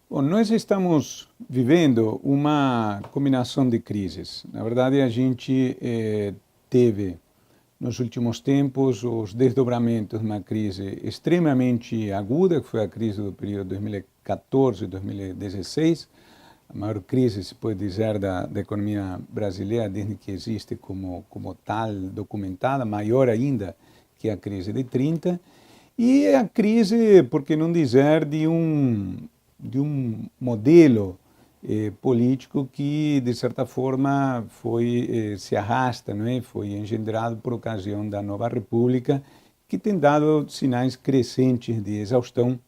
Bom, nós estamos vivendo uma combinação de crises. Na verdade, a gente teve, nos últimos tempos, os desdobramentos de uma crise extremamente aguda, que foi a crise do período 2014-2016, a maior crise, se pode dizer, da economia brasileira desde que existe como tal documentada, maior ainda que a crise de 30, e a crise, por que não dizer, de um modelo político que, de certa forma, se arrasta, não é? Foi engendrado por ocasião da Nova República, que tem dado sinais crescentes de exaustão.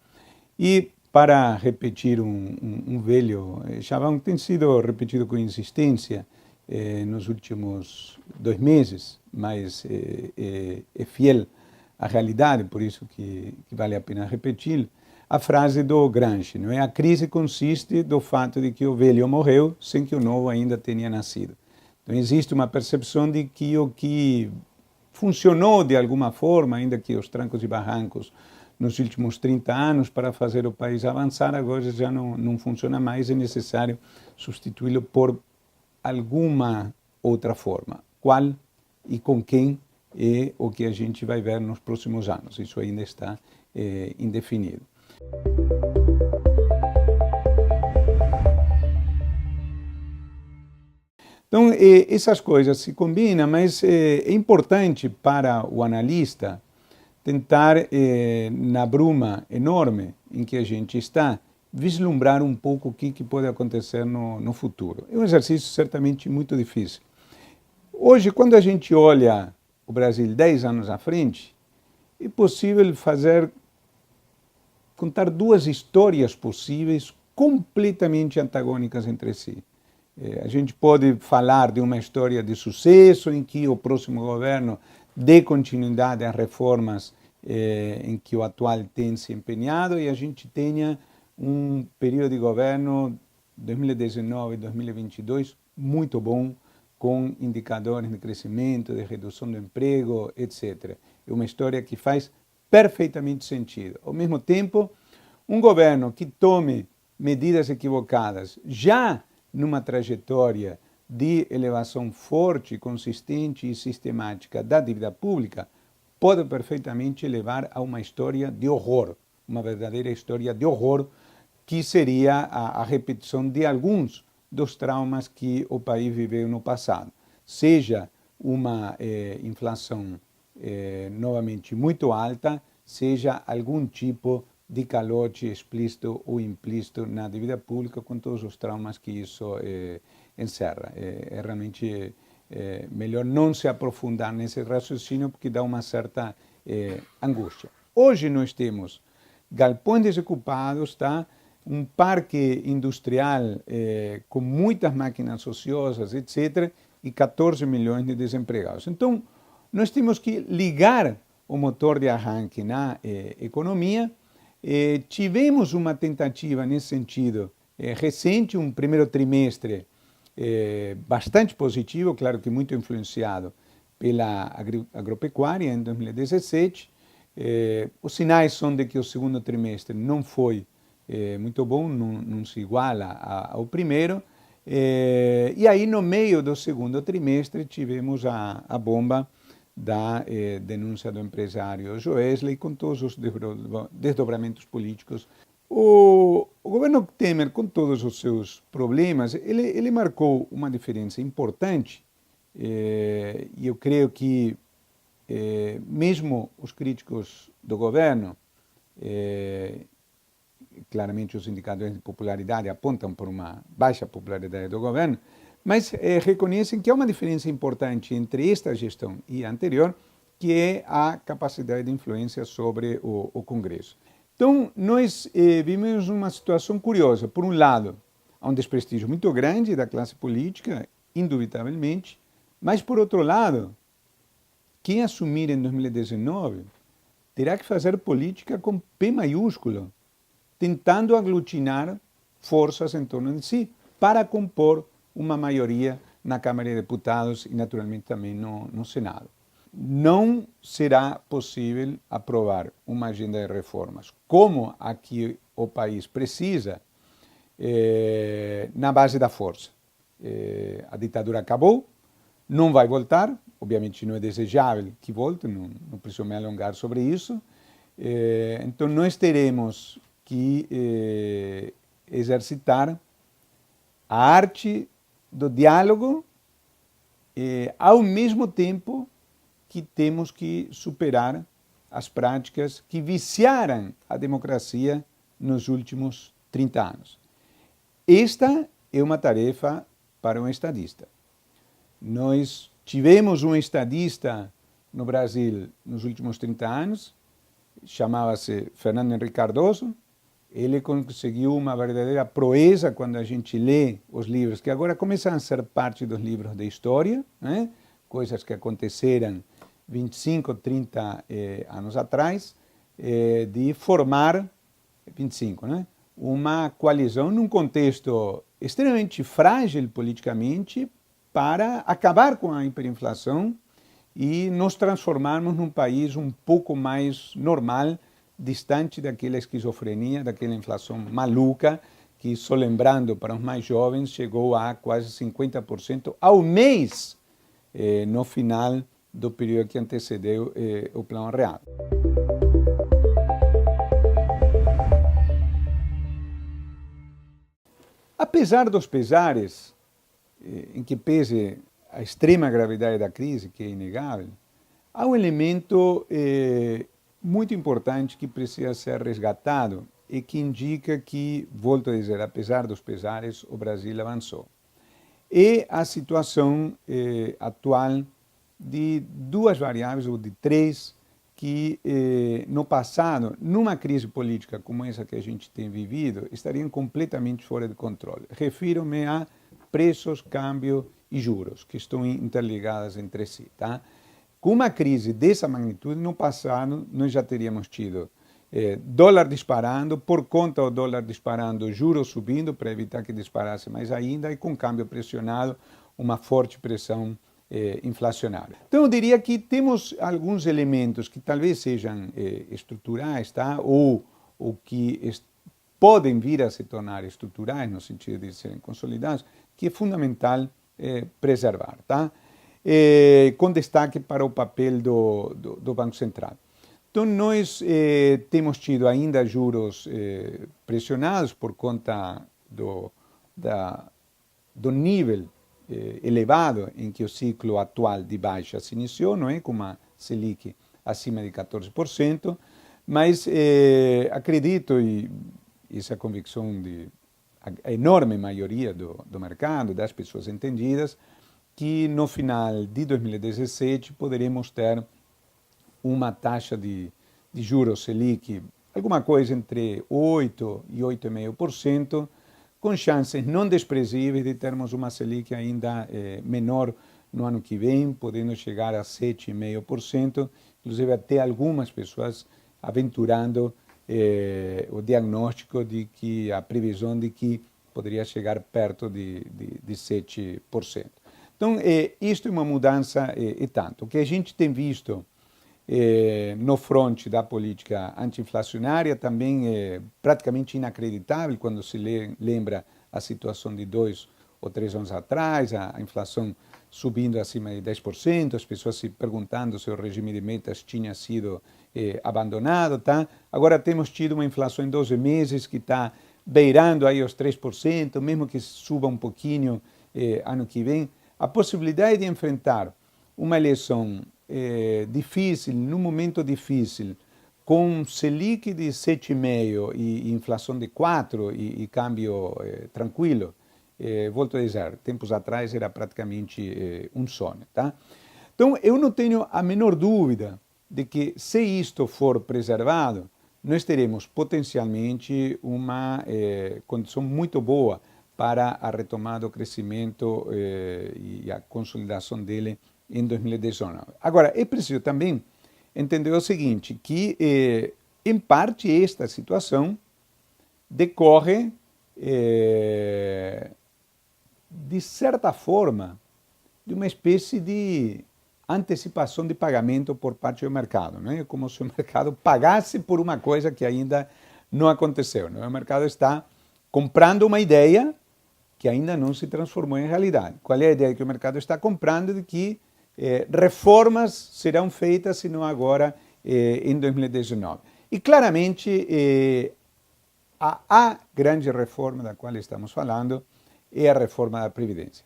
E, para repetir um velho chavão, tem sido repetido com insistência nos últimos 2 meses, mas é fiel à realidade, por isso que vale a pena repetir, a frase do Gramsci, não é? A crise consiste do fato de que o velho morreu sem que o novo ainda tenha nascido. Então existe uma percepção de que o que funcionou de alguma forma, ainda que os trancos e barrancos, nos últimos 30 anos para fazer o país avançar, agora já não funciona mais, é necessário substituí-lo por alguma outra forma. Qual e com quem é o que a gente vai ver nos próximos anos. Isso ainda está indefinido. Então, essas coisas se combinam, mas é importante para o analista tentar, na bruma enorme em que a gente está, vislumbrar um pouco o que pode acontecer no futuro. É um exercício certamente muito difícil. Hoje, quando a gente olha o Brasil 10 anos à frente, é possível contar duas histórias possíveis completamente antagônicas entre si. A gente pode falar de uma história de sucesso em que o próximo governo dê continuidade às reformas em que o atual tem se empenhado e a gente tenha um período de governo 2019-2022 muito bom, com indicadores de crescimento, de redução do emprego, etc. É uma história que faz perfeitamente sentido. Ao mesmo tempo, um governo que tome medidas equivocadas já numa trajetória de elevação forte, consistente e sistemática da dívida pública, pode perfeitamente levar a uma história de horror, uma verdadeira história de horror, que seria a repetição de alguns dos traumas que o país viveu no passado. Seja uma inflação novamente muito alta, seja algum tipo de calote explícito ou implícito na dívida pública, com todos os traumas que isso encerra. É realmente melhor não se aprofundar nesse raciocínio, porque dá uma certa angústia. Hoje nós temos galpões desocupados, tá? Um parque industrial com muitas máquinas ociosas, etc., e 14 milhões de desempregados. Então, nós temos que ligar o motor de arranque na economia. Tivemos uma tentativa nesse sentido recente, um primeiro trimestre bastante positivo, claro que muito influenciado pela agropecuária em 2017. Os sinais são de que o segundo trimestre não foi muito bom, não se iguala ao primeiro. E aí, no meio do segundo trimestre, tivemos a bomba da denúncia do empresário Joesley, com todos os desdobramentos políticos. O governo Temer, com todos os seus problemas, ele marcou uma diferença importante, e eu creio que mesmo os críticos do governo, claramente os indicadores de popularidade apontam para uma baixa popularidade do governo, mas reconhecem que há uma diferença importante entre esta gestão e a anterior, que é a capacidade de influência sobre o Congresso. Então, nós vivemos uma situação curiosa. Por um lado, há um desprestígio muito grande da classe política, indubitavelmente, mas, por outro lado, quem assumir em 2019 terá que fazer política com P maiúsculo, tentando aglutinar forças em torno de si, para compor uma maioria na Câmara de Deputados e, naturalmente, também no Senado. não será possível aprovar uma agenda de reformas como a que o país precisa na base da força. A ditadura acabou, não vai voltar, obviamente não é desejável que volte, não preciso me alongar sobre isso. Então nós teremos que exercitar a arte do diálogo ao mesmo tempo que temos que superar as práticas que viciaram a democracia nos últimos 30 anos. Esta é uma tarefa para um estadista. Nós tivemos um estadista no Brasil nos últimos 30 anos, chamava-se Fernando Henrique Cardoso. Ele conseguiu uma verdadeira proeza quando a gente lê os livros, que agora começam a ser parte dos livros de história, né? Coisas que aconteceram 25, 30 anos atrás, de formar, 25, né? Uma coalizão num contexto extremamente frágil politicamente para acabar com a hiperinflação e nos transformarmos num país um pouco mais normal, distante daquela esquizofrenia, daquela inflação maluca, que, só lembrando para os mais jovens, chegou a quase 50% ao mês no final do período que antecedeu o Plano Real. Apesar dos pesares, em que pese a extrema gravidade da crise, que é inegável, há um elemento muito importante que precisa ser resgatado e que indica que, volto a dizer, apesar dos pesares, o Brasil avançou. É a situação atual de duas variáveis, ou de três, que no passado, numa crise política como essa que a gente tem vivido, estariam completamente fora de controle. Refiro-me a preços, câmbio e juros, que estão interligadas entre si. Tá? Com uma crise dessa magnitude, no passado, nós já teríamos tido dólar disparando, por conta do dólar disparando, juros subindo para evitar que disparasse mais ainda, e com câmbio pressionado, uma forte pressão inflacionária. Então eu diria que temos alguns elementos que talvez sejam estruturais, tá? ou que podem vir a se tornar estruturais, no sentido de serem consolidados, que é fundamental preservar, tá? Com destaque para o papel do Banco Central. Então, nós temos tido ainda juros pressionados por conta do nível elevado em que o ciclo atual de baixa se iniciou, não é? Com uma Selic acima de 14%, mas acredito, e essa é a convicção de a enorme maioria do mercado, das pessoas entendidas, que no final de 2017 poderemos ter uma taxa de juros Selic, alguma coisa entre 8% e 8,5%, com chances não desprezíveis de termos uma Selic ainda menor no ano que vem, podendo chegar a 7,5%, inclusive até algumas pessoas aventurando o diagnóstico de que a previsão de que poderia chegar perto de 7%. Então, isto é uma mudança e tanto. O que a gente tem visto no fronte da política anti-inflacionária também é praticamente inacreditável quando se lembra a situação de 2 ou 3 anos atrás, a inflação subindo acima de 10%, as pessoas se perguntando se o regime de metas tinha sido abandonado. Tá? Agora temos tido uma inflação em 12 meses que está beirando aí os 3%, mesmo que suba um pouquinho ano que vem. A possibilidade de enfrentar uma eleição difícil, num momento difícil, com Selic de 7,5% e inflação de 4% e câmbio tranquilo, volto a dizer, tempos atrás era praticamente um sonho. Tá? Então, eu não tenho a menor dúvida de que, se isto for preservado, nós teremos potencialmente uma condição muito boa para a retomada do crescimento e a consolidação dele em 2019. Agora, é preciso também entender o seguinte, que em parte esta situação decorre, de certa forma, de uma espécie de antecipação de pagamento por parte do mercado, não é? Como se o mercado pagasse por uma coisa que ainda não aconteceu, não é? O mercado está comprando uma ideia que ainda não se transformou em realidade. Qual é a ideia que o mercado está comprando? De que reformas serão feitas, se não agora, em 2019. E claramente, a grande reforma da qual estamos falando é a reforma da Previdência.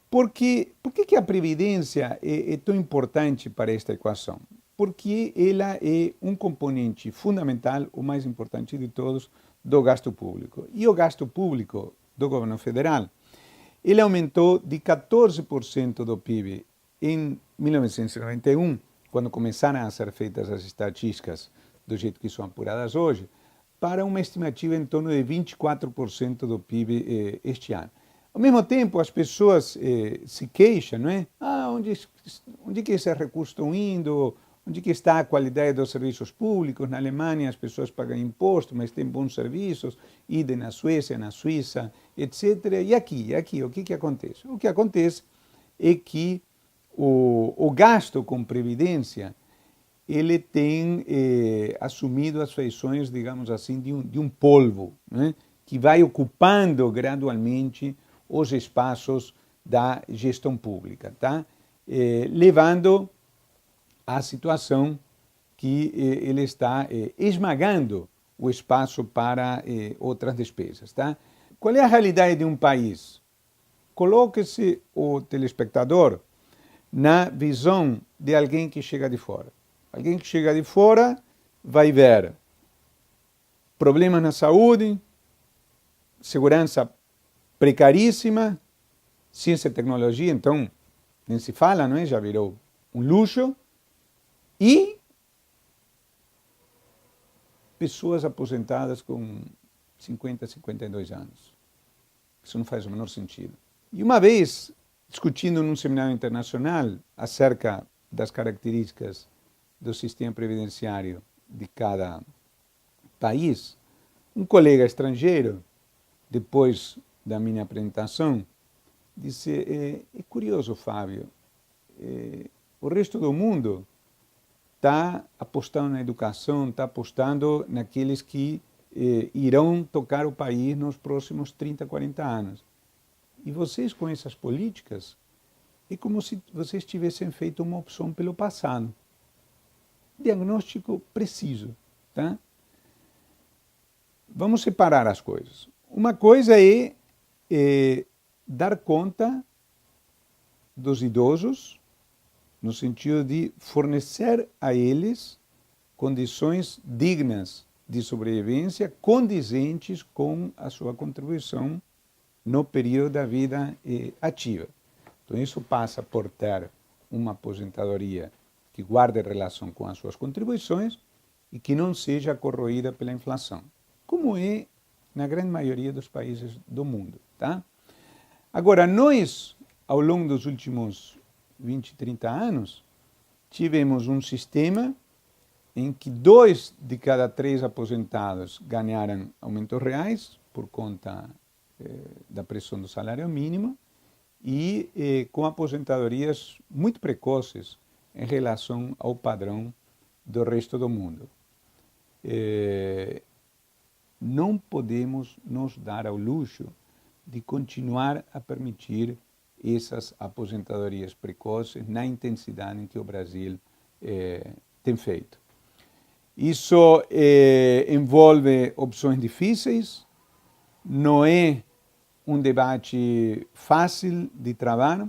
Por que a Previdência é tão importante para esta equação? Porque ela é um componente fundamental, o mais importante de todos, do gasto público. E o gasto público do governo federal, ele aumentou de 14% do PIB em 1991, quando começaram a ser feitas as estatísticas do jeito que são apuradas hoje, para uma estimativa em torno de 24% do PIB este ano. Ao mesmo tempo, as pessoas se queixam, não é? Onde que esses recursos estão indo? Onde que está a qualidade dos serviços públicos? Na Alemanha as pessoas pagam imposto, mas têm bons serviços, idem na Suécia, na Suíça, etc. E aqui, o que acontece? O que acontece é que o gasto com previdência, ele tem assumido as feições, digamos assim, de um polvo, né? Que vai ocupando gradualmente os espaços da gestão pública, tá? Levando à situação que ele está esmagando o espaço para outras despesas, tá? Qual é a realidade de um país? Coloque-se o telespectador na visão de alguém que chega de fora. Alguém que chega de fora vai ver problemas na saúde, segurança precaríssima, ciência e tecnologia, então, nem se fala, não é? Já virou um luxo. E pessoas aposentadas com 50, 52 anos. Isso não faz o menor sentido. E uma vez, discutindo num seminário internacional acerca das características do sistema previdenciário de cada país, um colega estrangeiro, depois da minha apresentação, disse: é curioso, Fábio, o resto do mundo está apostando na educação, está apostando naqueles que irão tocar o país nos próximos 30, 40 anos. E vocês, com essas políticas, é como se vocês tivessem feito uma opção pelo passado. Diagnóstico preciso, tá? Vamos separar as coisas. Uma coisa é dar conta dos idosos, no sentido de fornecer a eles condições dignas de sobrevivência, condizentes com a sua contribuição no período da vida ativa. Então, isso passa por ter uma aposentadoria que guarde relação com as suas contribuições e que não seja corroída pela inflação, como é na grande maioria dos países do mundo, tá? Agora, nós, ao longo dos últimos 20, 30 anos, tivemos um sistema em que 2 de cada 3 aposentados ganharam aumentos reais por conta da pressão do salário mínimo e com aposentadorias muito precoces em relação ao padrão do resto do mundo. Não podemos nos dar ao luxo de continuar a permitir essas aposentadorias precoces na intensidade em que o Brasil tem feito. Isso envolve opções difíceis, não é um debate fácil de travar,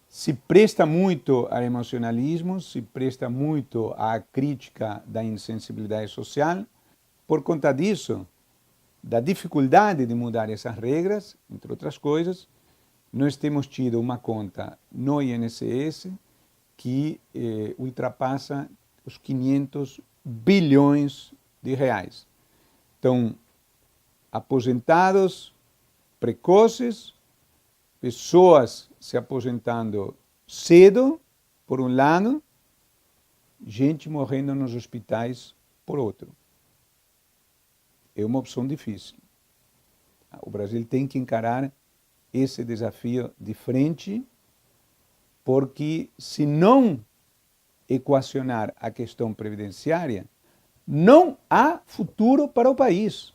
se presta muito a emocionalismo, se presta muito à crítica da insensibilidade social. Por conta disso, da dificuldade de mudar essas regras, entre outras coisas, nós temos tido uma conta no INSS que ultrapassa os 500 bilhões de reais. Então, aposentados precoces, pessoas se aposentando cedo, por um lado, gente morrendo nos hospitais, por outro. É uma opção difícil. O Brasil tem que encarar esse desafio de frente, porque se não equacionar a questão previdenciária, não há futuro para o país.